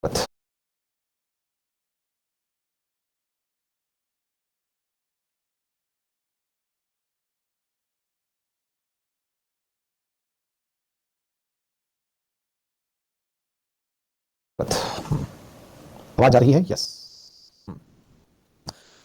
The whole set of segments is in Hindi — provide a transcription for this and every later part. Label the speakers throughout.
Speaker 1: आवाज आ रही है? यस।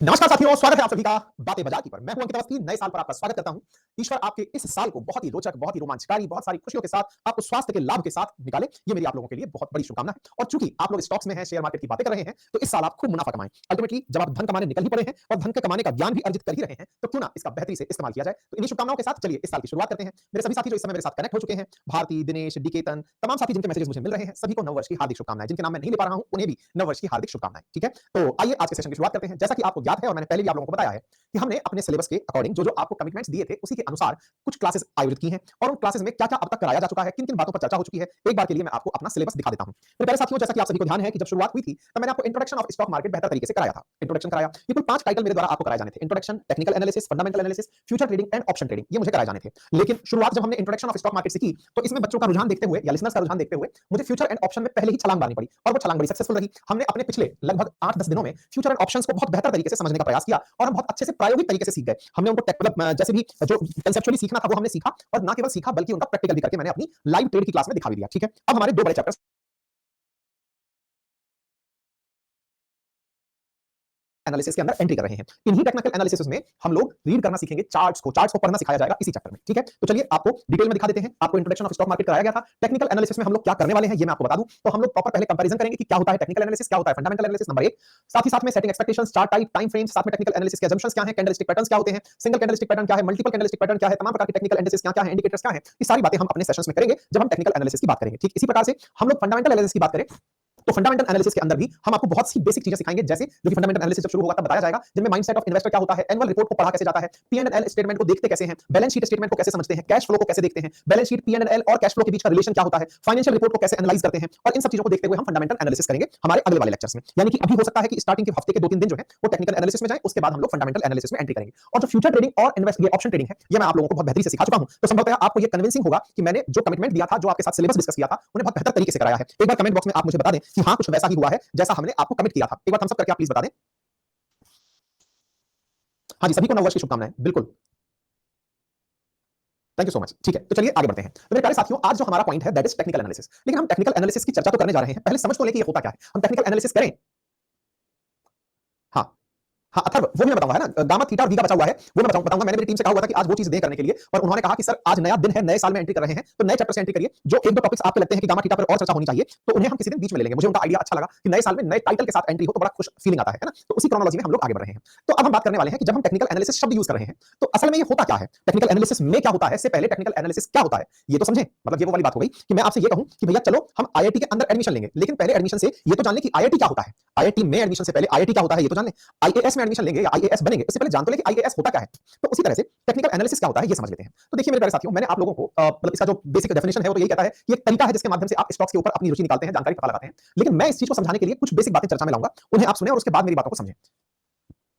Speaker 1: नमस्कार साथियों, स्वागत है आप सभी का बातें बाजार की पर। मैं हूं अंकित अवस्थी, नए साल पर आपका स्वागत करता हूं। ईश्वर आपके इस साल को बहुत ही रोचक, बहुत ही रोमांचकारी, बहुत सारी खुशियों के साथ, आपको स्वास्थ्य के लाभ के साथ निकाले, ये मेरी आप लोगों के लिए बहुत बड़ी शुभकामना है। और चूंकि आप लोग स्टॉक्स में हैं, शेयर मार्केट की बातें कर रहे हैं, तो इस साल आप खूब मुनाफा कमाएं। अल्टीमेटली जब आप धन कमाने निकल ही पड़े हैं और धन के कमाने का ज्ञान भी अर्जित कर ही रहे हैं, तो क्यों ना इसका बेहतरी से इस्तेमाल किया जाए। तो इन्हीं शुभकामनाओं के साथ चलिए इस साल की शुरुआत करते हैं। मेरे सभी साथी जो इस समय मेरे साथ कनेक्ट हो चुके हैं, भारती, दिनेश, डिकेतन, तमाम साथी जिनके मैसेजेस मुझे मिल रहे हैं, सभी को नववर्ष की हार्दिक शुभकामनाएं। जिनके नाम मैं नहीं ले पा रहा हूं, उन्हें भी नववर्ष की हार्दिक शुभकामनाएं। ठीक है, तो आइए आज के सेशन की शुरुआत करते हैं। जैसा कि आपको याद है और मैंने पहले भी आप लोगों को बताया है कि हमने अपने सिलेबस के अकॉर्डिंग जो आपको कमिटमेंट्स दिए थे, उसी के अनुसार कुछ क्लासेस आयोजित की हैं और उन क्लासेस में क्या-क्या अब तक कराया जा चुका है, किन-किन बातों पर चर्चा हो चुकी है, एक बार के लिए मैं आपको अपना सिलेबस दिखा देता हूं। मेरे प्यारे साथियों, जैसा कि आप सभी को ध्यान है कि जब शुरुआत हुई थी, तब मैंने आपको इंट्रोडक्शन ऑफ स्टॉक मार्केट बेहतर तरीके से कराया था। इंट्रोडक्शन कराया, ये कुल 5 टाइटल मेरे द्वारा आपको कराए जाने थे। Introduction, technical analysis, fundamental analysis, future trading and option trading, ये मुझे कराए जाने थे। लेकिन शुरुआत जब हमने इंट्रोडक्शन ऑफ स्टॉक मार्केट से की, तो इसमें बच्चों का रुझान देखते हुए या लिसनर्स का रुझान देखते हुए मुझे फ्यूचर एंड ऑप्शन में पहले ही छलांग मारनी पड़ी और वो छलांग बड़ी सक्सेसफुल रही। हमने अपने पिछले लगभग 8-10 दिनों में फ्यूचर एंड ऑप्शंस को बहुत बेहतर तरीके से समझने का प्रयास किया और हम बहुत अच्छे से प्रायोगिक तरीके से सीख गए। हमने उनको मतलब जैसे भी जो कंसेप्चुअली सीखना था वो हमने सीखा और ना केवल सीखा बल्कि उनका प्रैक्टिकल भी करके मैंने अपनी लाइव ट्रेड की क्लास में दिखा भी दिया। ठीक है, अब हमारे 2 बड़े चैप्टर्स एनालिसिस के अंदर एंट्री कर रहे हैं। इन्हीं टेक्निकल एनालिसिस में हम लोग रीड करना सीखेंगे, चार्ट्स को पढ़ना सिखाया जाएगा इसी चैप्टर में। ठीक है, तो चलिए आपको डिटेल में दिखा देते हैं। आपको इंट्रोडक्शन ऑफ स्टॉक मार्केट कराया गया था। टेक्निकल एनालिसिस में हम लोग क्या करने वाले हैं ये मैं आपको बता दूं। तो हम लोग प्रॉपर पहले कंपैरिजन करेंगे कि क्या होता है टेक्निकल एनालिसिस, क्या होता है फंडामेंटल एनालिसिस, नंबर 1। साथ ही साथ में setting expectations, chart type, time frames, साथ में टेक्निकल एनालिसिस के असम्पशंस क्या हैं, कैंडलस्टिक पैटर्न्स क्या होते हैं, सिंगल कैंडलस्टिक पैटर्न क्या है, मल्टीपल कैंडलस्टिक पैटर्न क्या है, तमाम प्रकार के टेक्निकल इंडिसेस क्या-क्या हैं, इंडिकेटर्स क्या हैं, ये सारी बातें हम अपने सेशंस में करेंगे जब हम टेक्निकल एनालिसिस की बात करेंगे। ठीक इसी प्रकार से हम लोग फंडामेंटल एनालिसिस की बात करें तो फंडामेंटल एनालिसिस के अंदर भी हम आपको बहुत सी बेसिक चीजें सिखाएंगे, जैसे जो कि फंडामेंटल एनालिसिस जब शुरू होगा तब बताया जाएगा, जिनमें माइंडसेट ऑफ इन्वेस्टर क्या होता है, एनुअल रिपोर्ट को पढ़ा कैसे जाता है, पी एंड एल स्टेटमेंट को देखते कैसे हैं, बैलेंस शीट स्टेटमेंट को कैसे समझते हैं, कैश फ्लो को कैसे देखते हैं, balance sheet, P and L और कैश फ्लो के बीच का रिलेशन क्या होता है, फाइनेंशियल रिपोर्ट को कैसे एनालाइज करते हैं, और इन सब चीजों को देखते हुए हम फंडामेंटल एनालिसिस करेंगे हमारे अगले वाले लेक्चर्स में। यानी कि अभी हो सकता है कि स्टार्टिंग के हफ्ते के 2-3 दिन जो है वो टेक्निकल एनालिसिस में जाए, उसके बाद हम लोग फंडामेंटल एनालिसिस में एंट्री करेंगे। और जो फ्यूचर ट्रेडिंग और ऑप्शन ट्रेडिंग है, ये मैं आप लोगों को बहुत बेहतरी से सिखा चुका हूं, तो संभवतः आपको ये कन्विंसिंग होगा कि मैंने जो कमिटमेंट दिया था, जो आपके साथ सिलेबस डिस्कस किया था, उन्हें बहुत बेहतर तरीके से कराया है। एक बार कमेंट बॉक्स में आप मुझे बता दें कि हां कुछ वैसा ही हुआ है जैसा हमने आपको कमिट किया था। एक बार थम्स अप करके आप प्लीज बता दें। हाँ जी, सभी को नववर्ष की शुभकामनाएं। बिल्कुल, थैंक यू सो मच। ठीक है, तो चलिए आगे बढ़ते हैं। तो मेरे प्यारे साथियों, आज जो हमारा पॉइंट है दैट इज टेक्निकल एनालिसिस। लेकिन हम टेक्निकल एनालिसिस की चर्चा तो करने जा रहे हैं, पहले समझ तो लें कि ये होता क्या है। हम टेक्निकल एनालिसिस करें। हाँ, हाँ, अथर्व, वो भी मैं बताऊंगा, है ना, गामा थीटा और वी का बचा हुआ है, वो मैं बताऊंगा। मैंने मेरी टीम से कहा हुआ था कि आज वो चीज दें करने के लिए, और उन्होंने कहा कि सर आज नया दिन है, नए साल में एंट्री कर रहे हैं, तो नए चैप्टर से एंट्री करिए। जो एक दो टॉपिक्स आपको लगते हैं कि गामा थीटा पर और चर्चा होनी चाहिए, तो उन्हें हम किसी दिन बीच में ले लेंगे। मुझे उनका आइडिया अच्छा लगा कि नए साल में नए टाइटल के साथ एंट्री हो तो बड़ा खुश फीलिंग आता है ना, तो उसी क्रोनोलॉजी में हम लोग आगे बढ़ रहे हैं। तो अब हम बात करने वाले हैं कि जब हम टेक्निकल एनालिसिस शब्द यूज कर रहे हैं, तो असल में ये होता क्या है, टेक्निकल एनालिसिस में क्या होता है, इससे पहले टेक्निकल एनालिसिस क्या होता है ये तो समझें। मतलब ये वो वाली बात हो गई कि मैं आपसे ये कहूं कि भैया चलो हम आईआईटी के अंदर एडमिशन लेंगे, लेकिन पहले एडमिशन से ये तो जान लें कि आईआईटी क्या होता है। आईआईटी में एडमिशन से पहले आईआईटी क्या होता है ये तो जान लें। आईएएस में एडमिशन लेंगे या आईएएस बनेंगे, उससे पहले जान तो लें कि आईएएस होता क्या है। तो उसी तरह से टेक्निकल एनालिसिस क्या होता है ये समझ लेते हैं। तो देखिए मेरे प्यारे साथियों, मैंने आप लोगों को मतलब इसका जो बेसिक डेफिनेशन है वो तो यही कहता है कि एक तरीका है जिसके माध्यम से आप स्टॉक्स के ऊपर अपनी रुचि निकालते हैं, जानकारी पता लगाते हैं। लेकिन मैं इस चीज को समझाने के लिए कुछ बेसिक बातें चर्चा में लाऊंगा, उन्हें आप सुने और उसके बाद मेरी बातों को समझें।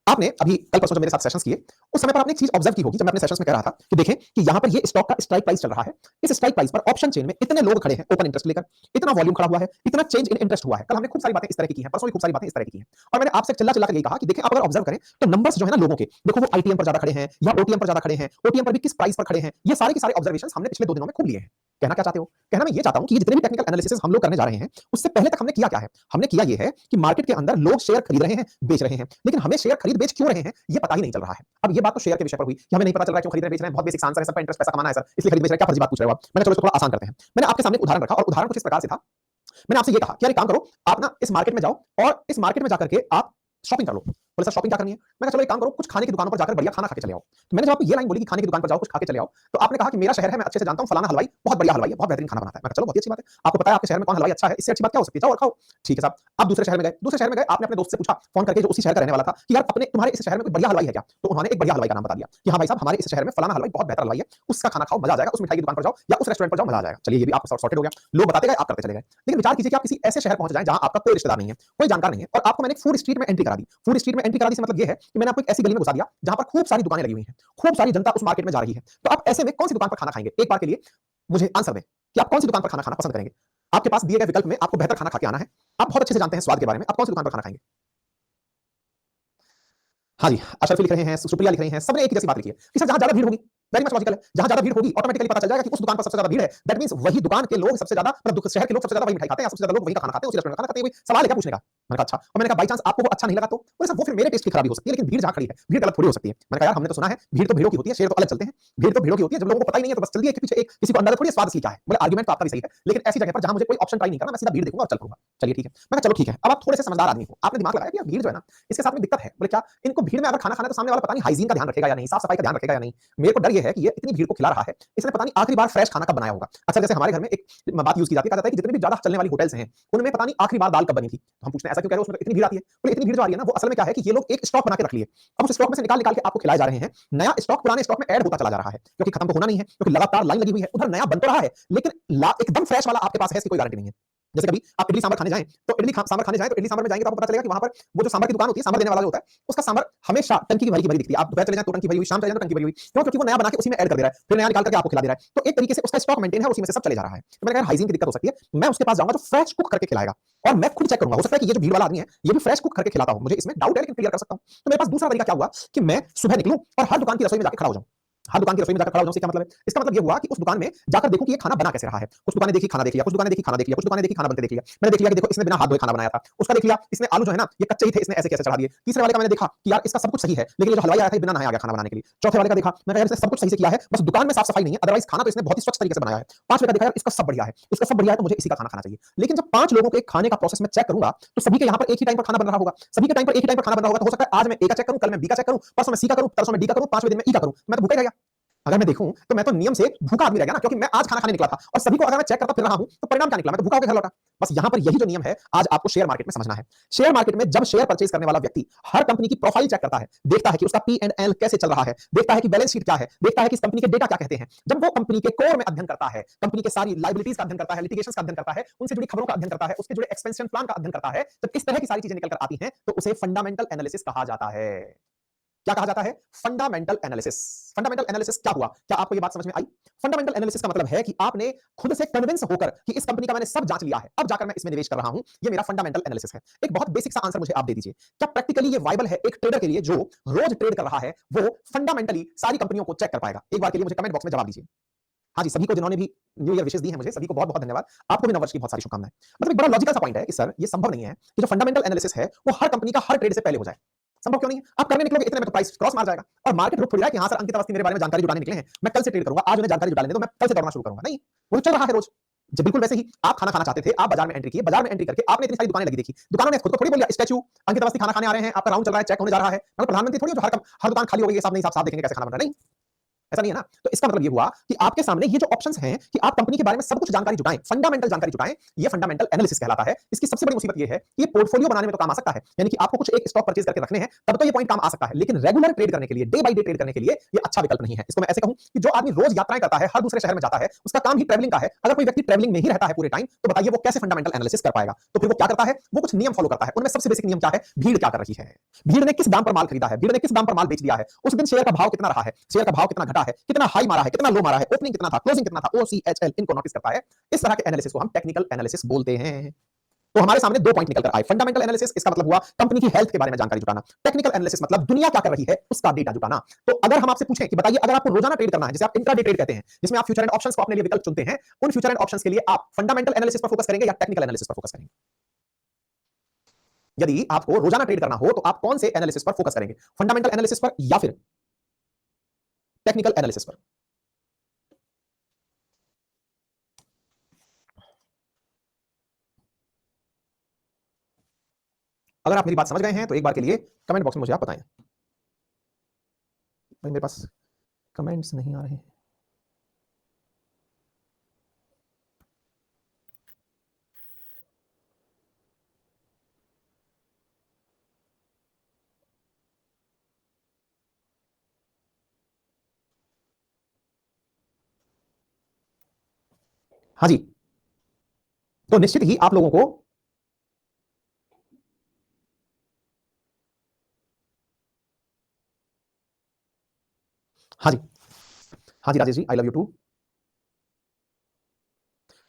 Speaker 1: आपने अभी कल परसों जब मेरे साथ सेशंस किए, उस समय पर आपने एक चीज ऑब्जर्व की होगी, जब मैं अपने सेशंस में कह रहा था कि देखें कि यहां पर ये स्टॉक का स्ट्राइक प्राइस चल रहा है। इस स्ट्राइक प्राइस पर ऑप्शन चेन में इतने लोग खड़े हैं ओपन इंटरेस्ट लेकर, इतना वॉल्यूम खड़ा हुआ है, इतना चेंज इन इंटरेस्ट हुआ है। कल हमने खूब सारी बातें इस तरह की हैं, परसों भी खूब सारी बातें इस तरह की हैं। और मैंने आपसे चिल्ला चिल्ला कर यही कहा कि देखें आप अगर ऑब्जर्व करें तो नंबर्स जो है ना लोगों के, देखो वो आईटीएम पर ज्यादा खड़े हैं या ओटीएम पर ज्यादा खड़े हैं, ओटीएम पर भी किस प्राइस पर खड़े हैं, ये सारे के सारे ऑब्जर्वेशंस हमने पिछले 2 दिनों में खूब लिए हैं। कहना क्या चाहते हो? कहना मैं ये चाहता हूं कि ये जितने भी टेक्निकल एनालिसिस हम लोग करने जा रहे हैं, उससे पहले तक हमने किया क्या है? हमने किया ये है कि मार्केट के अंदर लोग शेयर खरीद रहे हैं, बेच रहे हैं, लेकिन हमें शेयर खरीद बेच क्यों रहे हैं ये पता ही नहीं चल रहा है। अब ये बात तो शेयर के विषय पर हुई कि हमें नहीं पता चल रहा है क्यों खरीद रहे बेच रहे हैं, बहुत बेसिक आंसर है, सबका इंटरेस्ट पैसा कमाना है सर, इसलिए खरीद बेच रहे हैं। क्या फर्जी बात पूछ रहे हो आप? मैंने चलो इसको थोड़ा आसान करते हैं। मैंने आपके सामने एक उदाहरण रखा और उदाहरण कुछ इस प्रकार से था। मैंने आपसे ये कहा कि यार एक काम करो, आप ना इस मार्केट में जाओ और इस मार्केट में जाकर के आप शॉपिंग कर लो। बोले सर शॉपिंग क्या करनी है? मैं कहा चलो एक काम करो, कुछ खाने की दुकानों पर जाकर बढ़िया खाना खा के चले आओ। तो मैंने जब आपको ये लाइन बोली कि खाने की दुकान पर जाओ, कुछ खा के चले आओ, तो आपने कहा कि मेरा शहर है, मैं अच्छे से जानता हूं, फलाना हलवाई बहुत बढ़िया हलवाई है, बहुत बेहतरीन खाना बनाता है। मैं कहा चलो बहुत ही अच्छी बात है, आपको पता है आपके शहर में कौन हलवाई अच्छा है, इससे अच्छी बात क्या हो सकती है, जाओ और खाओ। ठीक है साहब। आप दूसरे शहर में गए, दूसरे शहर में गए, आपने अपने दोस्त से पूछा फोन करके जो उसी शहर का रहने वाला था कि यार अपने तुम्हारे इस शहर में कोई बढ़िया हलवाई है क्या? तो उन्होंने एक बढ़िया हलवाई का नाम बता दिया कि हाँ भाई साहब हमारे इस शहर में फलाना हलवाई बहुत बेहतर हलवाई है, उसका खाना खाओ मजा आ जाएगा, उस मिठाई की दुकान पर जाओ या उस रेस्टोरेंट पर जाओ मजा आ जाएगा। चलिए ये भी आपका सॉर्टेड हो गया, लोग बताते गए आप करते चले गए। लेकिन विचार कीजिए कि आप किसी ऐसे शहर पहुंच जाएं जहां आपका कोई रिश्तेदार नहीं है, कोई जानकार नहीं है, और आपको मैंने फूड स्ट्रीट में एंट्री करा दी। फूड स्ट्रीट में एंट्री करा दी से मतलब ये है कि मैंने आपको एक ऐसी गली में घुसा दिया जहां पर खूब सारी दुकानें लगी हुई हैं, खूब सारी जनता उस मार्केट में जा रही है। तो आप ऐसे में कौन सी दुकान पर खाना खाएंगे? एक बार के लिए मुझे आंसर दें कि आप कौन सी दुकान पर खाना खाना पसंद करेंगे? आपके पास दिए गए विकल्प में आपको बेहतर खाना खा के आना है। आप बहुत अच्छे से जानते हैं स्वाद के बारे में, आप कौन सी दुकान पर खाना खाएंगे? हाँ जी, अशरफी लिख रहे हैं, सुप्रिया लिख रही हैं, सबने एक ही जैसी बात लिखी है कि सर जहां ज्यादा भीड़ होगी, वेरी मच लॉजिकल है, जहां ज्यादा भीड़ होगी ऑटोमेटिकली पता चल जाएगा कि उस दुकान पर सबसे ज्यादा भीड़ है। दैट मींस वही दुकान के लोग सबसे ज्यादा, मतलब शहर के लोग सबसे ज्यादा वही मिठाई खाते हैं, या सबसे ज्यादा लोग वही का खाना खाते हैं, उसी रेस्टोरेंट का खाना खाते हैं। कोई सवाल है क्या पूछने का? मैंने कहा अच्छा, और मैंने कहा बाई चांस आपको वो अच्छा नहीं लगा तो बोले सर वो फिर मेरे टेस्ट की खराबी हो सकती है, लेकिन भीड़ जहां खड़ी है, भीड़ गलत थोड़ी हो सकती है। मैंने कहा यार हमने तो सुना है भीड़ तो भीड़ों की होती है, शेर तो अलग चलते हैं। भीड़ तो भीड़ों की होती है, जब लोगों को पता ही नहीं है तो बस चल दिए कि पीछे एक किसी को अंदाजा थोड़ी है स्वाद असली क्या है। बोले आर्गुमेंट तो आपका भी सही है, लेकिन ऐसी जगह पर जहां मुझे कोई ऑप्शन ट्राई नहीं करना, मैं सीधा भीड़ देखूंगा और चल पड़ूंगा। चलिए ठीक है, मैं कहा चलो ठीक है। अब आप थोड़े से समझदार आदमी हो, आपने दिमाग लगाया कि यार भीड़ जो है ना, इसके साथ में दिक्कत है। बोले क्या? इनको भीड़ में अगर खाना खाना है तो सामने वाला पता नहीं हाइजीन का ध्यान रखेगा या नहीं, साफ सफाई का ध्यान रखेगा या नहीं। मेरे को डर ये है कि ये इतनी भीड़ को खिला रहा है, इसने पता नहीं आखिरी बार फ्रेश खाना कब बनाया होगा। अच्छा जैसे हमारे घर में एक बात यूज की जाती है, कहा जाता है कि जितने भी ज्यादा चलने वाली होटल्स हैं, उनमें पता नहीं आखिरी बार दाल कब बनी थी। तो हम पूछते हैं ऐसा क्यों कह रहे हो, उसमें इतनी भीड़ आती है? बोले इतनी भीड़ जो आ रही है ना, वो असल में क्या है कि ये लोग एक स्टॉक बना के रख लिए, अब उस स्टॉक में से निकाल निकाल के आपको खिलाए जा रहे हैं। नया स्टॉक पुराने स्टॉक में ऐड होता चला जा रहा है, क्योंकि खत्म तो होना नहीं है, क्योंकि लगातार लाइन लगी हुई है। उधर नया बन तो रहा है, लेकिन एकदम फ्रेश वाला आपके पास है, इसकी कोई गारंटी नहीं है। जैसे कभी आप इडली सांभर खाने जाएं, तो सांभर खाने जाएं, तो इडली सांभर में जाएंगे तो आपको पता चलेगा कि वहां पर वो जो सांभर की दुकान होती है, सांभर देने वाला जो होता है, उसका सांभर हमेशा टंकी की भरी की भरी दिखती है। आप दोपहर चले जाएं तो टंकी भरी हुई, शाम चले जाएं तो टंकी भरी हुई। क्यों? क्योंकि वो नया बना के उसी में ऐड कर दे रहा है, फिर नया निकाल करके आपको खिला दे रहा है। तो एक तरीके से उसका स्टॉक मेंटेन है, उसी में से सब चले जा रहा है। तो मैंने कहा हाइजीन की दिक्कत हो सकती है, मैं उसके पास जाऊंगा जो फ्रेश कुक करके खिलाएगा, और मैं खुद चेक करूंगा। हो सकता है कि ये जो भीड़ वाला आदमी है ये भी फ्रेश कुक करके खिलाता हो, मुझे इसमें डाउट है लेकिन क्लियर कर सकता हूं। तो मेरे पास दूसरा तरीका क्या हुआ कि मैं सुबह निकलूं और हर दुकान की रसोई में जाकर खड़ा हो जाऊं। हर दुकान की रसोई में जाकर खड़ा हो जाऊं, इसका मतलब है, इसका मतलब ये हुआ कि उस दुकान में जाकर देखूं कि ये खाना बना कैसे रहा है। कुछ दुकानें देखी खाना देख लिया, कुछ दुकानें देखी खाना देख लिया, कुछ दुकानें देखी खाना बनते देख लिया। मैंने देख लिया कि देखो इसने बिना हाथ धोए खाना बनाया था, उसका देख लिया इसने आलू जो है ना ये कच्चे ही थे, इसने ऐसे कैसे चढ़ा दिए। तीसरे वाले का मैंने देखा कि यार इसका सब कुछ सही है, लेकिन ये जो हलवाई आया था ये बिना नहाए आ गया खाना बनाने के लिए। चौथे वाले का देखा, मैंने कहा यार इसने सब कुछ सही से किया है, बस दुकान में साफ सफाई नहीं है, अदरवाइज खाना तो इसने बहुत ही स्वच्छ तरीके से बनाया है। पांचवे का देखा यार इसका सब बढ़िया है, इसका सब बढ़िया है, तो मुझे इसी का खाना खाना चाहिए। लेकिन जब पांच लोगों के खाने का प्रोसेस में चेक करूंगा, तो सभी के यहाँ पर एक ही टाइम पर खाना बन रहा होगा, सभी के टाइम पर एक ही टाइम पर खाना बन रहा होगा। तो हो सकता है आज मैं ए का चेक करूं, कल मैं बी का चेक करूं, परसों मैं सी का करूं, परसों मैं डी का करूं, पांचवें दिन मैं ई का करूं, मैं तो भूखा ही रह गया। अगर मैं देखूं तो मैं तो नियम से भूखा आदमी रह गया ना, क्योंकि मैं आज खाना खाने निकला था और सभी को अगर मैं चेक करता फिर रहा हूं तो परिणाम क्या निकला? मैं तो भूखा होकर घर लौटा। बस यहां पर यही जो नियम है आज आपको शेयर मार्केट में समझना है। शेयर मार्केट में जब शेयर परचेज करने वाला व्यक्ति हर कंपनी की प्रोफाइल चेक करता है, देखता है कि उसका पी एंड एल कैसे चल रहा है, देखता है कि बैलेंस शीट क्या है, देखता है कि इस कंपनी के डेटा क्या कहते हैं। जब वो कंपनी के कोर में अध्ययन करता है, कंपनी के सारी लाइबिलिटीज का अध्ययन करता है, लिटिगेशंस का अध्ययन करता है, उनसे जुड़ी खबरों का अध्ययन करता है, उसके जुड़े एक्सपेंशन प्लान का अध्ययन करता है, जब इस तरह की सारी चीजें निकल कर आती हैं तो उसे फंडामेंटल एनालिसिस कहा जाता है। क्या कहा जाता है? Fundamental analysis. फंडामेंटल एनालिसिस क्या हुआ? क्या आपको ये बात समझ में आई? फंडामेंटल एनालिसिस का मतलब है कि आपने खुद से कन्विंस होकर कि इस कंपनी का मैंने सब जांच लिया है, अब जाकर मैं इसमें निवेश कर रहा हूं, ये मेरा फंडामेंटल एनालिसिस है। एक बहुत बेसिक सा आंसर मुझे आप दे दीजिए, क्या प्रैक्टिकली ये वायबल है एक ट्रेडर के लिए जो रोज ट्रेड कर रहा है, वो फंडामेंटली सारी कंपनियों को चेक कर पाएगा? एक बार के लिए मुझे कमेंट बॉक्स में जवाब दीजिए। हाँ जी, सभी को जिन्होंने भी न्यू ईयर विशेष दी है मुझे, सभी को बहुत बहुत धन्यवाद। आपको भी नववर्ष की बहुत सारी शुभकामनाएं। मतलब एक बड़ा लॉजिकल सा पॉइंट है कि सर ये संभव नहीं है कि जो फंडामेंटल एनालिसिस है वो हर कंपनी का हर ट्रेड से पहले हो जाए। संभव क्यों नहीं है? आप करने निकलोगे इतने में तो प्राइस क्रॉस मार जाएगा, और मार्केट रुक थोड़ी है कि हाँ सर अंकित अवस्थी मेरे बारे में जानकारी जुटाने निकले हैं, मैं कल से ट्रेड करूंगा, आज उन्हें जानकारी जुटा लेने दो, मैं कल से दौड़ना शुरू करूंगा। नहीं, वो चल रहा है रोज। जब बिल्कुल वैसे ही आप खाना खाना चाहते थे, आप बाजार में एंट्री किए, बाजार में एंट्री करके आपने इतनी सारी दुकानें लगी देखी, दुकानों ने खुद को थोड़ी बोल दिया स्टैच्यू अंकित अवस्थी खाना खाने आ रहे हैं, आपका राउंड चल रहा है, चेक होने जा रहा है। मतलब प्रधानमंत्री थोड़ी जो हर दुकान खाली हो गई है, साहब नहीं साहब देखेंगे कैसे खाना बन रहा है। नहीं, ऐसा नहीं है ना। तो इसका मतलब ये हुआ कि आपके सामने ये जो ऑप्शंस हैं कि आप कंपनी के बारे में सब कुछ जानकारी जुटाएं, फंडामेंटल जानकारी जुटाएं, ये फंडामेंटल एनालिसिस कहलाता है। इसकी सबसे बड़ी मुसीबत ये है कि ये पोर्टफोलियो बनाने में तो काम आ सकता है, यानी कि आपको कुछ एक स्टॉक परचेज करके रखने हैं, तब तो ये पॉइंट काम आ सकता है, लेकिन रेगुलर ट्रेड करने के लिए, डे बाय डे ट्रेड करने के लिए ये अच्छा विकल्प नहीं है। इसको मैं ऐसे कहूं कि जो आदमी रोज यात्राएं करता है, हर दूसरे शहर में जाता है, उसका काम ही ट्रैवलिंग का है, अगर कोई व्यक्ति ट्रैवलिंग में ही रहता है पूरे टाइम, तो बताइए वो कैसे फंडामेंटल एनालिसिस कर पाएगा? तो फिर वो क्या करता है? वो कुछ नियम फॉलो करता है। उनमें सबसे बेसिक नियम क्या है? भीड़ क्या कर रही है, भीड़ ने किस दाम पर माल खरीदा है, भीड़ ने किस दाम पर माल बेच दिया है, उस दिन शेयर का भाव कितना रहा है, शेयर का भाव कितना घटा है, कितना हाई मारा है, कितना लो मारा है, ओपनिंग कितना था, क्लोजिंग कितना था, OCHL, इनको नोटिस करता है। इस तरह के एनालिसिस को हम टेक्निकल एनालिसिस बोलते हैं। तो हमारे सामने दो पॉइंट निकलकर आए। फंडामेंटल एनालिसिस, इसका मतलब हुआ कंपनी की हेल्थ के बारे में जानकारी जुटाना। टेक्निकल एनालिसिस मतलब दुनिया क्या कर रही है उसका डेटा जुटाना। तो अगर हम आपसे पूछें कि बताइए अगर आपको रोजाना ट्रेड करना है, जिसे आप इंट्राडे ट्रेड कहते हैं, जिसमें आप फ्यूचर एंड ऑप्शंस को अपने लिए विकल्प चुनते हैं, उन फ्यूचर एंड ऑप्शंस के लिए आप फंडामेंटल एनालिसिस पर फोकस करेंगे या टेक्निकल एनालिसिस पर फोकस करेंगे? यदि आपको रोजाना ट्रेड करना हो तो आप कौन से एनालिसिस पर फोकस करेंगे? फंडामेंटल एनालिसिस पर या फिर टेक्निकल एनालिसिस पर? अगर आप मेरी बात समझ गए हैं तो एक बार के लिए कमेंट बॉक्स में मुझे आप बताएं। भाई मेरे पास कमेंट्स नहीं आ रहे हैं। हाँ जी, तो निश्चित ही आप लोगों को, हाँ जी, हाँ जी Rajesh ji, I love you to.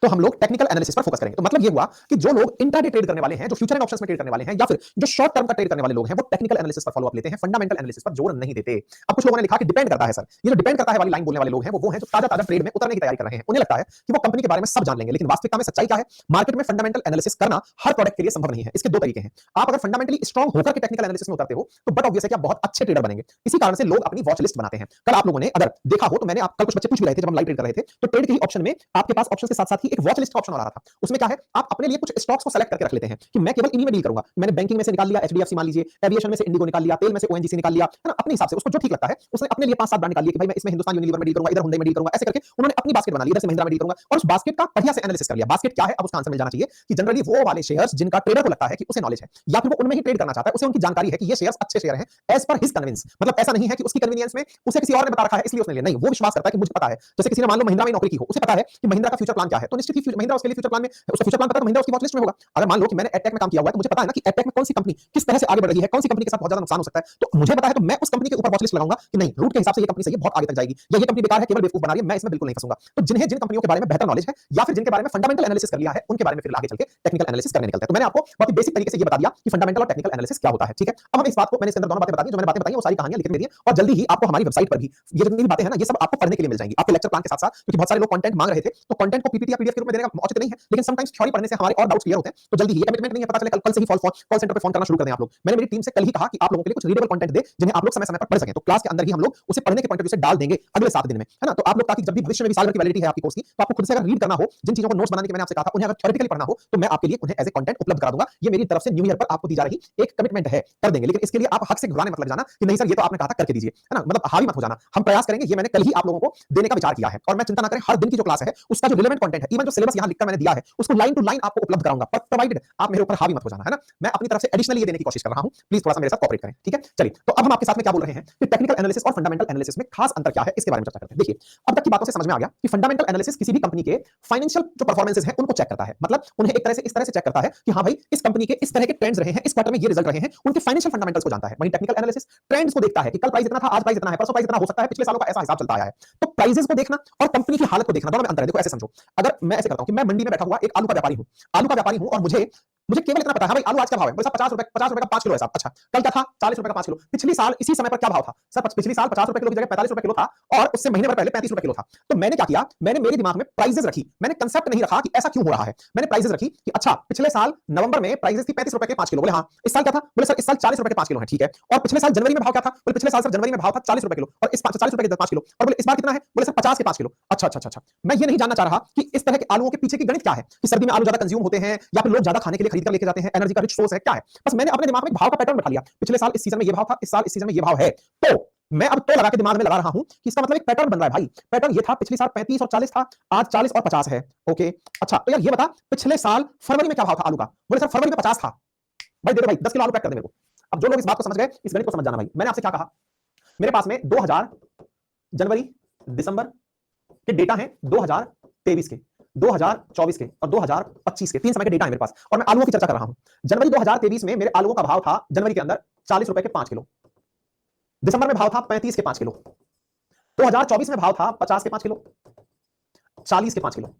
Speaker 1: तो हम लोग टेक्निकल एनालिसिस पर फोकस करेंगे। तो मतलब ये हुआ कि जो लोग इंट्राडे ट्रेड करने वाले हैं, जो फ्यूचर एंड ऑप्शंस में ट्रेड करने वाले हैं, या फिर जो शॉर्ट टर्म का ट्रेड करने वाले लोग हैं, वो टेक्निकल एनालिसिस पर फॉलो अप लेते हैं, फंडामेंटल एनालिसिस पर जोर नहीं देते। अब कुछ लोगों ने लिखा कि डिपेंड करता है सर। ये जो डिपेंड करता है वाली लाइन बोलने वाले लोग हैं, वो हैं जो ताजा ट्रेड में उतरने की तैयारी कर रहे हैं। उन्हें लगता है कि वो कंपनी के बारे में सब जान लेंगे, लेकिन वास्तविकता में सच्चाई क्या है? मार्केट में फंडामेंटल एनालिसिस करना हर प्रोडक्ट के लिए संभव नहीं है। इसके दो तरीके हैं। आप अगर फंडामेंटली स्ट्रांग होकर के टेक्निकल एनालिसिस में उतरते हो तो बट ऑब्वियस है कि आप बहुत अच्छे ट्रेडर बनेंगे। इसी कारण से लोग अपनी वॉच लिस्ट बनाते हैं। कल आप लोगों ने अगर देखा हो तो मैंने आप कल कुछ बच्चे पूछ भी रहे थे जब हम लाइव ट्रेड कर रहे थे, तो ट्रेड के ही ऑप्शन में आपके पास ऑप्शन के साथ साथ ही एक वॉच लिस्ट का ऑप्शन आ रहा था। उसमें क्या है, आप अपने लिए कुछ स्टॉक्स को सेलेक्ट करके रख लेते हैं कि मैं केवल इन्हीं में डील करूंगा। मैंने बैंकिंग में से निकाल लिया एचडीएफसी, मान लीजिए एविएशन में से इंडिगो निकाल लिया, तेल में से ओएनजीसी निकाल लिया, है ना, अपने हिसाब से उसको जो ठीक लगता है उसने अपने लिए 5-7 ब्रांड निकाल लिए कि भाई मैं इसमें हिंदुस्तान यूनिलीवर में डील करूंगा, इधर हुंडई में डील करूंगा। ऐसे करके उन्होंने अपनी बास्केट बना ली, इधर से महिंद्रा में डील करूंगा, और उस बास्केट का बढ़िया से एनालिसिस कर लिया। बास्केट क्या है अब उसका आंसर मिल जाना चाहिए कि जनरली वो वाले शेयर्स जिनका ट्रेडर को लगता है कि उसे नॉलेज है या फिर वो उनमें ही ट्रेड करना चाहता है, उसे उनकी जानकारी है कि ये शेयर्स अच्छे शेयर हैं एज पर हिज कन्विंस। मतलब ऐसा नहीं है कि उसकी कन्वीनियंस में उसे किसी और ने बता रखा है इसलिए उसने लिया, नहीं, वो विश्वास करता है कि मुझे पता है। जैसे किसी ने मान लो महिंद्रा में नौकरी की हो, उसे पता है कि महिंद्रा का फ्यूचर प्लान क्या है, तो निश्चित ही महिंद्रा उसके लिए फ्यूचर प्लान में, उसका फ्यूचर प्लान पता है तो महिंद्रा उसकी वॉच लिस्ट में होगा। अगर मान लो कि मैंने एडटेक में काम किया हुआ है तो मुझे पता है ना कि एडटेक में कौन सी कंपनी किस तरह से आगे बढ़ रही है, कौन सी कंपनी के साथ बहुत ज्यादा नुकसान हो सकता है, तो मुझे पता है तो मैं उस कंपनी के ऊपर वॉच लिस्ट लगाऊंगा कि नहीं, रूट के हिसाब से ये कंपनी सही है, बहुत आगे तक जाएगी, या ये कंपनी बेकार है, केवल बेवकूफ बना रही है, मैं इसमें बिल्कुल नहीं फंसूंगा। तो जिन्हें जिन कंपनियों के बारे में बेहतर नॉलेज है या फिर जिनके बारे में फंडामेंटल एनालिसिस कर लिया है, उनके बारे में फिर आगे चल के टेक्निकल एनालिसिस करने निकलते हैं। तो मैंने आपको बहुत ही बेसिक तरीके से ये बता दिया कि फंडामेंटल और टेक्निकल एनालिसिस क्या होता है, ठीक है। अब हम इस बात को, मैंने इसके अंदर दोनों बातें बता दी, जो मैंने बातें बताई वो सारी कहानियां लिख के दे दी और जल्दी ही आपको हमारी वेबसाइट पर भी ये जितनी भी बातें हैं ना, ये सब आपको पढ़ने के लिए मिल जाएंगी आपके लेक्चर प्लान के साथ साथ, क्योंकि बहुत सारे लोग कंटेंट मांग रहे थे, तो कंटेंट को पीपीटी या पीडीएफ के रूप में देने का औचित्य नहीं है, लेकिन समटाइम्स थ्योरी पढ़ने से हमारे और डाउट्स क्लियर होते हैं। तो जल्दी ही, ये कमिटमेंट नहीं है, पता चले कल से ही कॉल सेंटर पे फोन करना शुरू कर दें आप लोग। मैंने मेरी टीम से कल ही कहा कि आप लोगों के लिए कुछ रीडेबल कंटेंट दे जिन्हें आप लोग समय समय पर पढ़ सकें, तो क्लास के अंदर ही हम लोग उसे पढ़ने के पॉइंट ऑफ व्यू से डाल देंगे अगले 7 दिन में, है ना। तो आप लोग, ताकि जब भी भविष्य में भी साल भर की वैलिडिटी है आपकी कोर्स की, तो आपको खुद से अगर रीड करना हो, जिन चीजों को नोट्स बनाने की मैंने आपसे कहा था, उन्हें अगर थ्योरेटिकली पढ़ना हो तो मैं आपके लिए उन्हें एज ए कंटेंट उपलब्ध करा दूंगा। ये मेरी तरफ से न्यू ईयर पर आपको दी जा रही एक कमिटमेंट है, कर देंगे। लेकिन इसके लिए आप हक से घुराने मत लग जाना कि नहीं सर ये तो आपने कहा था करके दीजिए, है ना, मतलब हावी मत हो जाना। हम प्रयास करेंगे, ये मैंने कल ही आप लोगों को देने का विचार किया है, और मैं चिंता ना करें, हर दिन की जो क्लास है उसका जो रिलेवेंट कंटेंट है, इवन जो सिलेबस यहां लिखकर मैंने दिया है उसको लाइन टू लाइन आपको उपलब्ध कराऊंगा, पर प्रोवाइडेड आप मेरे ऊपर हावी मत हो जाना, है ना। मैं अपनी तरफ से एडिशनली ये देने की कोशिश कर रहा हूं, प्लीज थोड़ा सा मेरे साथ कोऑपरेट करें, ठीक है। चलिए, तो अब हम आपके साथ में क्या बोल रहे हैं कि टेक्निकल एनालिसिस और फंडामेंटल एनालिसिस में खास अंतर क्या है, इसके बारे में चर्चा करते हैं। देखिए, अब तक की बातों से समझ में आ गया कि फंडामेंटल एनालिसिस किसी भी कंपनी के फाइनेंशियल जो परफॉर्मेंसेस हैं उनको चेक करता है, मतलब उन्हें एक तरह से इस तरह से चेक करता है कि हां भाई इस कंपनी के इस तरह के ट्रेंड्स रहे हैं, इस क्वार्टर में ये रिजल्ट रहे हैं, उनके फाइनेंशियल फंडामेंटल्स को जानता है। वहीं टेक्निकल एनालिसिस ट्रेंड्स को देखता है कि कल प्राइस इतना था, आज प्राइस इतना है, परसों प्राइस इतना हो सकता है, पिछले सालों का ऐसा हिसाब चलता आया है। तो प्राइसेस को देखना और कंपनी की हालत को देखना, दोनों में अंतर है। देखो ऐसे समझो, अगर मैं ऐसे करता हूं कि मैं मंडी में बैठा हुआ एक आलू का व्यापारी हूं, आलू का व्यापारी हूं, और मुझे मुझे केवल इतना पता है भाई आलू आज क्या भाव है, बोले साहब 50 रुपए का 5 किलो है साहब। अच्छा, कल क्या था? 40 रुपए का 5 किलो। पिछली साल इसी समय पर क्या भाव था सर? पिछली साल 50 रुपए किलो की जगह 45 रुपए किलो था, और उससे महीने भर पहले 35 रुपए किलो था। तो मैंने क्या किया, मैंने मेरे दिमाग में प्राइसेस रखी, मैंने कंसेप्ट नहीं रखा कि ऐसा क्यों हो रहा है, मैंने प्राइसेस रखी कि अच्छा पिछले साल नवंबर में प्राइसेस थी 35 रुपए के 5 किलो, बोले हाँ। इस साल क्या था? बोले सर इस साल 40 रुपए के 5 किलो है, ठीक है। और पिछले साल जनवरी में भाव क्या था? बोले पिछले साल सर जनवरी में भाव था 40 रुपए किलो, और इस 40 रुपए के 5 किलो। और बोले इस बार कितना है? बोले सर 50 के 5 किलो। अच्छा अच्छा अच्छा, मैं ये नहीं जानना चाह रहा कि इस तरह के आलूओं के पीछे की गणित क्या है, कि सर्दी में आलू ज्यादा कंज्यूम होते हैं या फिर लोग ज्यादा खाने के लिए खरीद कर लेके जाते हैं, एनर्जी का रिच सोर्स है, क्या है। बस मैंने अपने दिमाग में भाव का पैटर्न बैठा लिया, पिछले साल इस सीजन में ये भाव था, इस साल इस सीजन में ये भाव है, तो मैं अब तो लगा के दिमाग में लगा रहा हूं कि इसका मतलब एक पैटर्न बन रहा है भाई। पैटर्न ये था, पिछली साल 35 और 40 था, आज 40 और 50 है। ओके, अच्छा तो यार ये बता, पिछले साल फरवरी में क्या भाव था आलू का? बोले सर फरवरी में 50 था। भाई दे दे भाई 10 किलो आलू पैक कर दे मेरे को। अब जो लोग इस बात को समझ गए, इस गणित को समझ जाना भाई। मैंने आपसे क्या कहा, मेरे पास में 2000 जनवरी दिसंबर के डेटा है, 2023 के, 2024 के और 2025 के, 3 समय के डेटा है मेरे पास, और मैं आलूओं की चर्चा कर रहा हूं। जनवरी 2023 में मेरे आलूओं का भाव था जनवरी के अंदर 40 रुपए के 5 किलो, दिसंबर में भाव था 35 के 5 किलो, 2024 में भाव था 50 के 5 किलो, 40 के 5 किलो।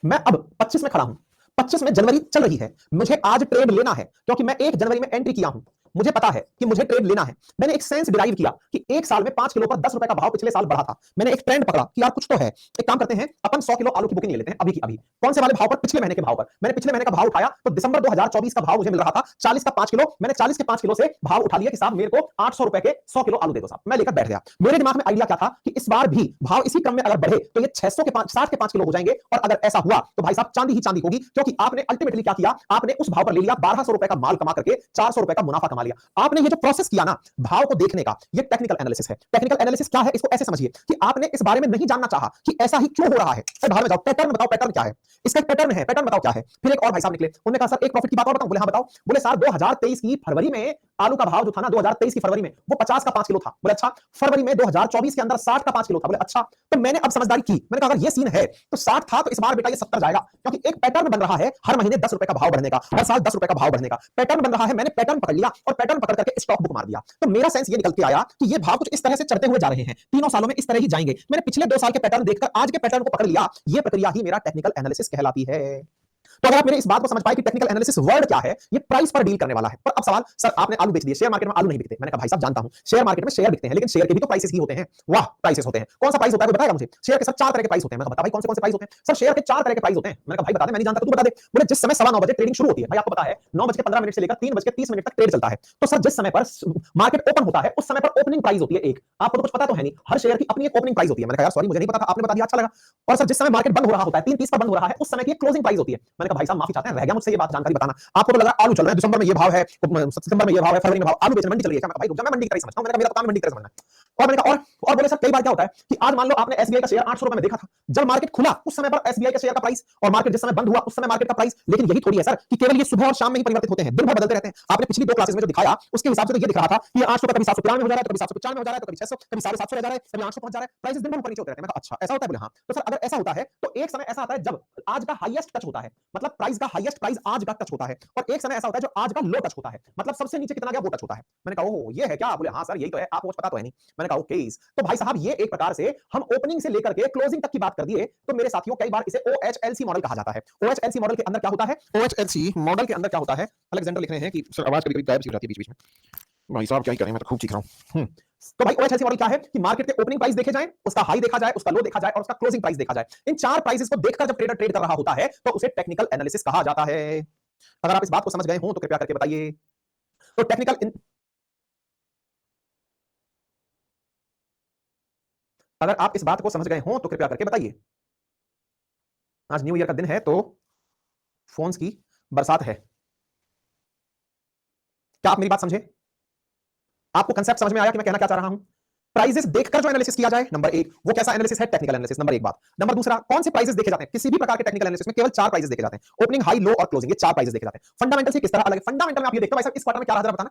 Speaker 1: मैं अब 25 में खड़ा हूं, 25 में जनवरी चल रही है, मुझे आज ट्रेड लेना है क्योंकि मैं 1 जनवरी में एंट्री किया हूं, मुझे पता है कि मुझे ट्रेड लेना है। मैंने एक सेंस डिराइव किया कि एक साल में 5 किलो पर 10 रुपए का भाव पिछले साल बढ़ा था। मैंने एक ट्रेंड पकड़ा कि यार कुछ तो है, एक काम करते हैं, अपन 100 किलो आलू की बुकिंग ले लेते हैं अभी की अभी। कौन से वाले भाव पर? पिछले महीने के भाव पर। मैंने पिछले महीने का भाव उठाया तो दिसंबर 2024 का भाव मुझे मिल रहा था 40 का 5 किलो। मैंने 40 के 5 किलो से भाव उठा लिया कि साहब मेरे को 800 रुपए के 100 किलो आलू दे दो साहब। मैं लेकर बैठ गया। मेरे दिमाग में आइडिया क्या था कि इस बार भी भाव इसी क्रम में अगर बढ़े तो ये 600 के 60 के 5 किलो हो जाएंगे, और अगर ऐसा हुआ तो भाई साहब चांदी ही चांदी होगी, क्योंकि आपने अल्टीमेटली क्या किया, आपने उस भाव पर ले लिया 1200 रुपए का माल कमा करके 400 रुपए का मुनाफा कमा लिया। आपने ये जो प्रोसेस किया ना भाव को देखने का, ये टेक्निकल एनालिसिस है। टेक्निकल एनालिसिस क्या है, इसको ऐसे समझिए कि आपने इस बारे में नहीं जानना चाहा कि ऐसा ही क्यों हो रहा है। बाहर में जाओ, पैटर्न बताओ, पैटर्न क्या है, इसका एक पैटर्न है, पैटर्न बताओ क्या है। फिर एक और भाई साहब निकले, उन्होंने कहा सर एक प्रॉफिट की बात और बताऊं? बोले हाँ बताओ। बोले सर 2023 की फरवरी में आलू का भाव जो था ना 2023 की फरवरी में वो 50 का 5 किलो था। बोले अच्छा, फरवरी में 2024 के अंदर 60 का 5 किलो था। बोले अच्छा, तो मैंने अब समझदारी की, मैंने कहा अगर ये सीन है तो 60 था तो इस बार बेटा ये 70 जाएगा, क्योंकि एक पैटर्न बन रहा है हर महीने 10 रुपए का भाव बढ़ने का, हर साल 10 रुपए का भाव बढ़ने का पैटर्न बन रहा है। मैंने पैटर्न पकड़ लिया और पैटर्न पकड़ करके स्टॉक बुक मार दिया। तो मेरा सेंस ये निकल के आया कि ये भाव कुछ इस तरह से चढ़ते हुए जा रहे हैं, तीनों सालों में इस तरह ही जाएंगे। मैंने पिछले 2 साल के पैटर्न देखकर आज के पैटर्न को पकड़ लिया। ये प्रक्रिया ही मेरा टेक्निकल एनालिसिस कहलाती है। तो अगर आप मेरे इस बात को समझ पाए कि टेक्निकल एनालिसिस वर्ड क्या है, ये प्राइस पर डील करने वाला है। पर अब सवाल, सर आपने आलू बेच दिए, शेयर मार्केट में आलू नहीं बिकते। मैंने कहा भाई साहब जानता हूं, शेयर मार्केट में शेयर बिकते हैं, लेकिन शेयर के भी तो प्राइसेस ही होते हैं। वाह, प्राइसेस होते हैं, कौन सा प्राइस होता है वो बताएगा मुझे? शेयर के सर 4 तरह के प्राइस होते हैं। मैं बता भाई कौन से प्राइस होते हैं? सर शेयर के 4 तरह के प्राइस होते हैं। मैंने कहा भाई बता दे, मैं नहीं जानता, तू बता दे। बोले जिस समय 9:15 बजे ट्रेडिंग शुरू होती है, भाई आपको पता है 9:15 से लेकर 3:30 तक ट्रेड चलता है। तो सर जिस समय पर मार्केट ओपन होता है उस समय पर ओपनिंग प्राइस होती है एक, आपको तो कुछ पता तो है नहीं, हर शेयर की अपनी एक ओपनिंग प्राइस होती है। मैंने कहा यार सॉरी मुझे नहीं पता था, आपने बता दिया, अच्छा लगा। और सर जिस समय मार्केट बंद हो रहा होता है 3:30 पर बंद हो रहा है, उस समय की क्लोजिंग प्राइस होती है। मैंने कहा भाई साहब माफी चाहते हैं, रह गया मुझसे ये बात जानकारी बताना। आपको तो लग रहा है आलू चल रहा है, दिसंबर में ये भाव है, सितंबर में ये भाव है, फरवरी में भाव, आलू बेचने मंडी चल रही है क्या? मैं भाई रुक जा, मैं मंडी की तरह समझता हूं। मैंने कहा मेरा तो काम मंडी की तरह समझना है। और मैंने कहा और बोले सर कई बार क्या होता है कि आज मान लो आपने एसबीआई का शेयर 800 रुपए में देखा था, जब मार्केट खुला उस समय पर एसबीआई का शेयर का प्राइस और मार्केट जिस समय बंद हुआ उस समय मार्केट का प्राइस। लेकिन यही थोड़ी है सर कि केवल ये सुबह और शाम में ही परिवर्तित होते हैं, दिन भर बदलते रहते हैं। आपने पिछली 2 क्लासेस में जो दिखाया उसके हिसाब से तो ये दिख रहा था कि 800 कभी 793 हो जा रहा है, तो कभी 795 हो जा रहा है, तो कभी 600, कभी 750 रह जा रहा है, कभी 800 पहुंच जा रहा है। प्राइसेस दिन भर ऊपर नीचे होते रहते हैं। मैं कहा अच्छा ऐसा होता है? बोले हां। तो सर अगर ऐसा होता है तो एक समय ऐसा आता है जब आज का हाईएस्ट टच होता है, मतलब प्राइस का हाईएस्ट प्राइस आज का टच होता है, और एक समय ऐसा होता है जो आज का लो टच होता है, मतलब सबसे नीचे कितना गया वो टच होता है। मैंने कहा ओह ये है क्या? बोले हां सर यही तो है, आपको कुछ पता तो है नहीं। मैंने कहा ओके। तो भाई साहब ये एक प्रकार से हम ओपनिंग से लेकर के क्लोजिंग तक की बात कर दिए। तो मेरे साथियों कई बार इसे ओएचएलसी मॉडल कहा जाता है। ओएचएलसी मॉडल के अंदर क्या होता है? ओएचएलसी मॉडल के अंदर क्या होता है? अलेक्जेंडर लिख रहे हैं कि सर आवाज कभी-कभी गायब सी हो जाती है बीच-बीच में। भाई साहब क्या ही करें, मैं तो खूब सीख रहा हूं। तो भाई ओएचएलसी मॉडल क्या है कि मार्केट के ओपनिंग प्राइस देखे जाएं, उसका हाई देखा जाए, उसका लो देखा जाए और उसका क्लोजिंग प्राइस देखा जाए। इन 4 प्राइसेस को देखकर जब ट्रेडर ट्रेड कर रहा होता है तो उसे टेक्निकल एनालिसिस कहा जाता है। अगर आप इस बात को समझ गए हो तो कृपया करके बताइए। तो अगर आप इस बात को समझ गए हो तो कृपया करके बताइए। आज न्यू ईयर का दिन है तो फोन्स की बरसात है। क्या आप मेरी बात समझे? आपको कंसेप्ट समझ में आया कि मैं कहना क्या चाह रहा हूं? प्राइसेस देखकर जो एनालिसिस किया जाए, नंबर 1 वो कैसा एनालिसिस है? टेक्निकल एनालिसिस, नंबर 1 बात। नंबर दूसरा, कौन से प्राइसेस देखे जाते हैं? किसी भी प्रकार के टेक्निकल एनालिसिस में केवल 4 प्राइसेस देखे जाते हैं, ओपनिंग, हाई, लो और क्लोजिंग। ये 4 प्राइसेस देखे जाते हैं। फंडामेंटल से किस तरह अलग है? फंडामेंटल में आप ये देखते हो भाई साहब इस क्वार्टर में क्या रहा जरा बताना।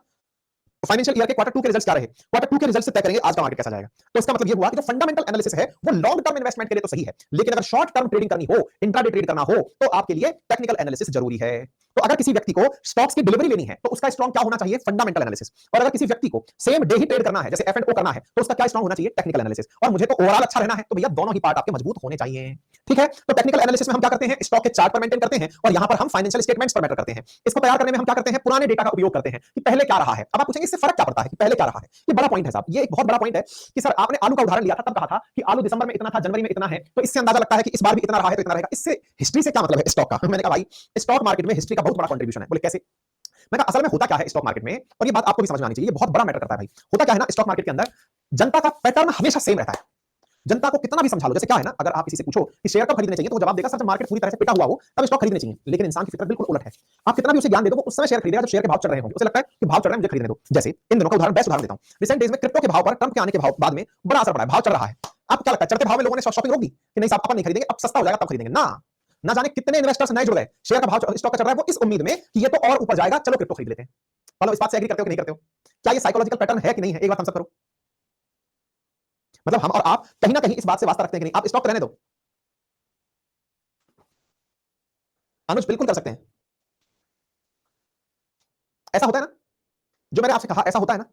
Speaker 1: फाइनेंशियल ईयर के क्वार्टर 2 के रिजल्ट्स क्या रहे? क्वार्टर 2 के रिजल्ट से तय करेंगे आज का मार्केट कैसा जाएगा। तो इसका मतलब ये हुआ कि जो फंडामेंटल एनालिसिस है वो लॉन्ग टर्म इन्वेस्टमेंट के लिए तो सही है, लेकिन अगर शॉर्ट टर्म ट्रेडिंग करनी हो, इंट्राडे ट्रेड करना हो, तो आपके लिए टेक्निकल एनालिसिस जरूरी है। तो अगर किसी व्यक्ति को स्टॉक्स की डिलीवरी लेनी है तो उसका स्ट्रॉन्ग क्या होना चाहिए? Fundamental analysis. और अगर किसी व्यक्ति को सेम डे ही ट्रेड करना है, जैसे एफ एंड ओ करना है, तो उसका क्या स्ट्रॉन्ग होना चाहिए? Technical analysis. और मुझे तो ओवरऑल अच्छा रहना है तो भैया दोनों ही पार्ट आपके मजबूत होने चाहिए। ठीक है, तो टेक्निकल एनालिसिस में हम क्या करते हैं? स्टॉक के चार्ट पर मेंटेन करते हैं और यहां पर हम फाइनेंशियल स्टेटमेंट्स पर मैटर करते हैं। इसको तैयार करने में हम क्या करते हैं? पुराने डेटा का उपयोग करते हैं कि पहले क्या रहा है। अब आप पूछेंगे इससे फर्क क्या पड़ता है कि पहले क्या रहा है? ये बड़ा पॉइंट है साहब, ये एक बहुत बड़ा पॉइंट है कि सर आपने आलू का उदाहरण लिया था, तब कहा था कि आलू दिसंबर में इतना था, जनवरी में इतना है, तो इससे अंदाजा लगता है कि इस बार भी इतना रहा है तो इतना रहेगा। इससे हिस्ट्री से क्या मतलब है स्टॉक का? मैंने कहा भाई स्टॉक मार्केट में हिस्ट्री का बहुत बड़ा कंट्रीब्यूशन है। बोले कैसे? मैं कहा असल में होता क्या है स्टॉक मार्केट में, और ये बात आपको भी समझ में आनी चाहिए, ये बहुत बड़ा मैटर करता है भाई। होता क्या है ना स्टॉक मार्केट के अंदर, जनता का पैटर्न हमेशा सेम रहता है। जनता को कितना भी समझा लो, जैसे क्या है ना, अगर आप किसी से पूछो कि शेयर कब खरीदने चाहिए तो वो जवाब देगा सर जब मार्केट पूरी तरह से पिटा हुआ हो तब स्टॉक खरीदने चाहिए। लेकिन इंसान की फितरत बिल्कुल उलट है। आप कितना भी उसे ज्ञान दे दो वो उस समय शेयर खरीदेगा जब शेयर के भाव चढ़ रहे होंगे। उसे लगता है कि भाव चढ़ रहे हैं मुझे खरीदने दो। जैसे इन दिनों का उदाहरण, बेस्ट उदाहरण देता हूं, रिसेंट डेज में क्रिप्टो के भाव पर ट्रंप के आने के भाव बाद में बड़ा असर पड़ा है, भाव चढ़ रहा है। आपको क्या लगता है चढ़ते भाव में लोगों ने शॉपिंग रोक दी कि नहीं साहब अपन नहीं खरीदेंगे, अब सस्ता हो जाएगा तब खरीदेंगे? ना, ना जाने कितने इन्वेस्टर्स नए जुड़ गए, शेयर का भाव स्टॉक का चढ़ रहा है वो इस उम्मीद में कि ये तो और ऊपर जाएगा, चलो क्रिप्टो खरीद लेते हैं। मतलब इस बात से एग्री करते हो कि नहीं करते हो? क्या ये साइकोलॉजिकल पैटर्न है कि नहीं है? एक बात हम सब करो। मतलब हम और आप कहीं ना कहीं इस बात से वास्ता रखते हैं कि नहीं आप स्टॉक रहने दो। अनुज बिल्कुल कर सकते हैं। ऐसा होता है ना, जो मैंने आपसे कहा ऐसा होता है ना।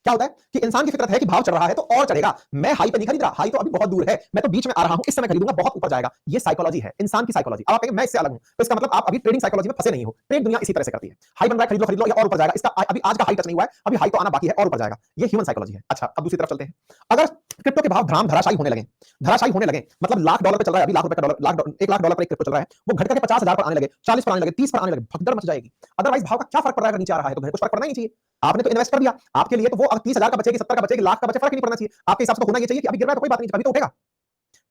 Speaker 1: क्या होता है कि इंसान की फितरत है कि भाव चढ़ रहा है तो और चढ़ेगा, मैं हाई पे नहीं खरीद रहा, हाई तो अभी बहुत दूर है, मैं तो बीच में आ रहा हूं, इस समय खरीदूंगा बहुत ऊपर जाएगा। ये साइकोलॉजी है, इंसान की साइकोलॉजी। अब आप कहेंगे मैं इससे अलग हूं, तो इसका मतलब आप अभी ट्रेडिंग साइकोलॉजी में फंसे नहीं हो। ट्रेड दुनिया इसी तरह से करती है, हाई बन रहा है खरीद लो या और ऊपर जाएगा, इसका अभी आज का हाई टच नहीं हुआ है, अभी हाई तो आना बाकी है और ऊपर जाएगा। ये ह्यूमन साइकोलॉजी है। अच्छा अब दूसरी तरफ चलते हैं। अगर क्रिप्टो के भाव धराशायी होने लगे, धराशायी होने लगे मतलब लाख डॉलर पे चल रहा है अभी, लाख रुपए का डॉलर, $1 लाख पर एक क्रिप्टो चल रहा है, वो घट करके 50,000 पर आने लगे, 40 पर आने लगे, 30 पर आने लगे, भगदड़ मच जाएगी। अदरवाइज भाव का क्या फर्क पड़ रहा है? अगर नीचे आ रहा है तो कुछ फर्क पड़ना ही नहीं चाहिए। आपने तो इन्वेस्ट कर दिया, आपके लिए तो वो 30,000 का बचेगी, 70 का बचेगी, लाख का बचे, फर्क नहीं पड़ना चाहिए। आपके हिसाब से तो होना ये चाहिए कि अभी गिर रहा है तो कोई बात नहीं, कभी तो उठेगा,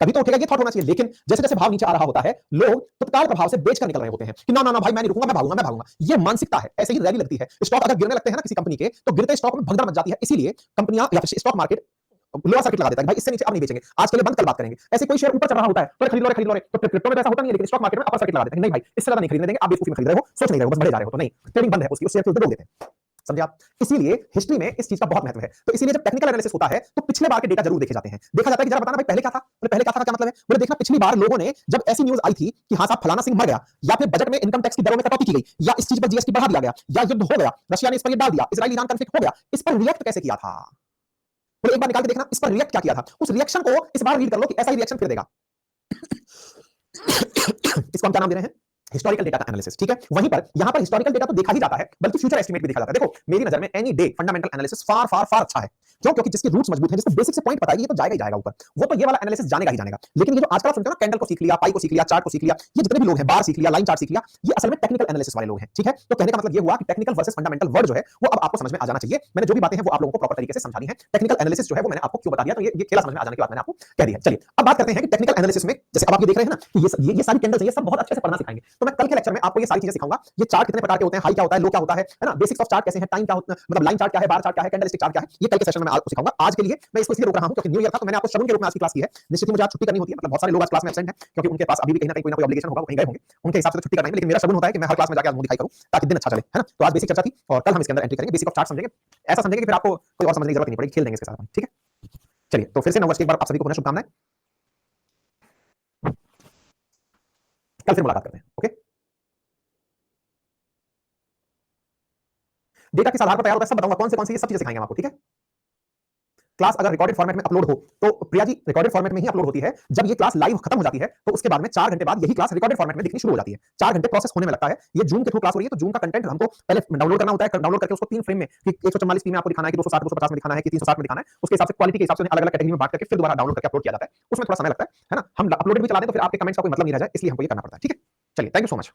Speaker 1: कभी तो उठेगा, ये थॉट होना चाहिए। लेकिन जैसे जैसे भाव नीचे आ रहा होता है लोग तत्काल प्रभाव से बेचकर निकल रहे होते हैं कि ना ना ना भाई मैं नहीं रुकूंगा, मैं भागूंगा, मैं भागूंगा। ये मानसिकता है, ऐसे ही रैली लगती है। स्टॉक अगर गिरने लगते हैं ना किसी कंपनी के, तो गिरते स्टॉक में भगदड़ मच जाती है। इसीलिए कंपनियां या फिर स्टॉक मार्केट लोअर सर्किट लगा देता है भाई इससे नीचे अब नहीं बेचेंगे, आज के लिए बंद, कल बात करेंगे। ऐसे कोई शेयर ऊपर चल रहा होता है तो खरीद लो रे, खरीद लो रे। तो क्रिप्टो में तो ऐसा होता नहीं है, लेकिन स्टॉक मार्केट में अपर सर्किट लगा देते हैं, नहीं भाई इससे ज्यादा नहीं खरीदने देंगे, आप बेवकूफी में खरीद रहे हो, सोच नहीं रहे हो, बस बढ़े जा रहे हो, तो नहीं, ट्रेडिंग बंद है उसकी, उस शेयर को रोक देते हैं। समझे आप? इसीलिए हिस्ट्री में इस चीज का बहुत महत्व है। तो इसीलिए जब टेक्निकल एनालिसिस होता है तो पिछले बार के डेटा जरूर देखे जाते हैं। देखा जाता है कि जरा बताना भाई पहले क्या था? बोले पहले क्या था का क्या मतलब है? बोले देखना पिछली बार लोगों ने जब ऐसी न्यूज़ आई थी कि हाँ साहब फलाना सिंह मर गया या फिर बजट में इनकम टैक्स की दरों में कटौती की गई या इस चीज पर जीएसटी बढ़ा दिया गया या युद्ध हो गया, रशिया ने इस पर ये डाल दिया, इजराइल ईरान कॉन्फ्लिक्ट हो गया, इस पर रिएक्ट कैसे किया था? बोले एक बार निकाल के देखना इस पर रिएक्ट क्या किया था। उस रिएक्शन को इस बार रीड कर लो कि ऐसा ही रिएक्शन फिर देगा। इसको हम क्या नाम दे रहे हैं? हिस्टोरिकल डेटा का एनालिसिस। ठीक है, वहीं पर यहां पर हिस्टोरिकल डेटा तो देखा ही जाता है बल्कि फ्यूचर एस्टिमेट भी देखा जाता है। देखो मेरी नजर में एनी डे फंडामेंटल एनालिसिस फार फार फार अच्छा है। क्यों? क्योंकि जिसके रूट्स मजबूत हैं, जिसको बेसिक से पॉइंट पता है, ये तो जाएगा ही जाएगा ऊपर, वो तो ये वाला एनालिसिस जानेगा ही जानेगा। लेकिन ये जो आजकल आप सुनते हो ना, कैंडल को सीख लिया, पाई को सीख लिया, चार्ट को सीख लिया, ये जितने भी लोग हैं, बार सीख लिया, लाइन चार्ट सीख लिया, ये असल में टेक्निकल एनालिसिस वाले लोग हैं। ठीक है, तो कहने का मतलब ये हुआ कि टेक्निकल वर्सेस फंडामेंटल वर्ड जो है वो अब आपको समझ में आ जाना चाहिए। मैंने जो भी बातें हैं वो आप लोगों को प्रॉपर तरीके से समझानी है। टेक्निकल एनालिसिस जो है वो मैंने आपको क्यों बता दिया, तो ये खेला समझ में आ जाने के बाद मैंने आपको कह दिया। चलिए अब बात करते हैं कि टेक्निकल एनालिसिस में जैसे अब आप ये देख रहे हैं ना कि ये सारी कैंडल्स हैं, ये सब बहुत अच्छे से पढ़ना सिखाएंगे। तो मैं कल के लेक्चर में आपको ये सारी चीजें सिखाऊंगा। ये चार्ट कितने प्रकार के होते हैं, हाई क्या होता है, लो क्या होता है ना, बेसिक्स ऑफ चार्ट कैसे हैं, टाइम क्या होता है, मतलब लाइन चार्ट क्या है, बार चार्ट क्या है, कैंडलस्टिक चार्ट क्या है, ये कल के सेशन में मैं आपको सिखाऊंगा। आज के लिए मैं इसको इसलिए रोक रहा हूं क्योंकि न्यू ईयर था, तो मैंने आपको शगुन के रूप में आज की क्लास की है। निश्चित ही मुझे आज छुट्टी करनी होती है, मतलब बहुत सारे लोग आज क्लास में एब्सेंट हैं क्योंकि उनके पास अभी भी कहीं ना कोई ऑब्लिगेशन होगा, वो कहीं गए होंगे, उनके हिसाब से तो छुट्टी करना है। लेकिन मेरा शगुन होता है कि मैं हर क्लास में जाकर मुंह दिखाई करूं ताकि दिन अच्छा चले, है ना। तो आज बेसिक चर्चा थी और कल हम इसके अंदर एंट्री करेंगे, बेसिक ऑफ चार्ट समझेंगे, ऐसा समझेंगे कि फिर आपको कोई और समझने की जरूरत नहीं पड़ेगी, खेल देंगे इसके साथ हम। ठीक है, चलिए तो फिर से 9 वर्ष के एक बार आप सभी को पुनः शुभकामनाएं। कल फिर मुलाकात करते हैं। ओके, डेटा किस आधार पर तैयार होता है सब बताऊंगा, कौन से ये सब चीजें सिखाएंगे हम आपको। ठीक है, क्लास अगर रिकॉर्डेड फॉर्मेट में अपलोड हो तो प्रिया जी रिकॉर्डेड फॉर्मेट में ही अपलोड होती है। जब ये क्लास लाइव खत्म हो जाती है तो उसके बाद में 4 घंटे बाद यही क्लास रिकॉर्डेड फॉर्मेट में दिखनी शुरू हो जाती है। 4 घंटे प्रोसेस होने में लगता है। ये जूम के थ्रू क्लास हो रही है तो जूम का कंटेंट हमको पहले डाउनलोड करना होता है, डाउनलोड करके उसको 3 फ्रेम में कि 144p में आपको दिखाना है कि 260 250 में दिखाना है कि 360 में दिखाना है, उसके हिसाब से क्वालिटी के हिसाब से अलग अलग कैटेगरी में बांट करके फिर दोबारा डाउनलोड करके अपलोड किया जाता है। उसमें थोड़ा समय लगता है ना। हम अपलोडेड भी चला दें तो फिर आपके कमेंट्स का कोई मतलब नहीं रह जाए, इसलिए हमको ये करना पड़ता है। ठीक है, चलिए थैंक यू सो मच।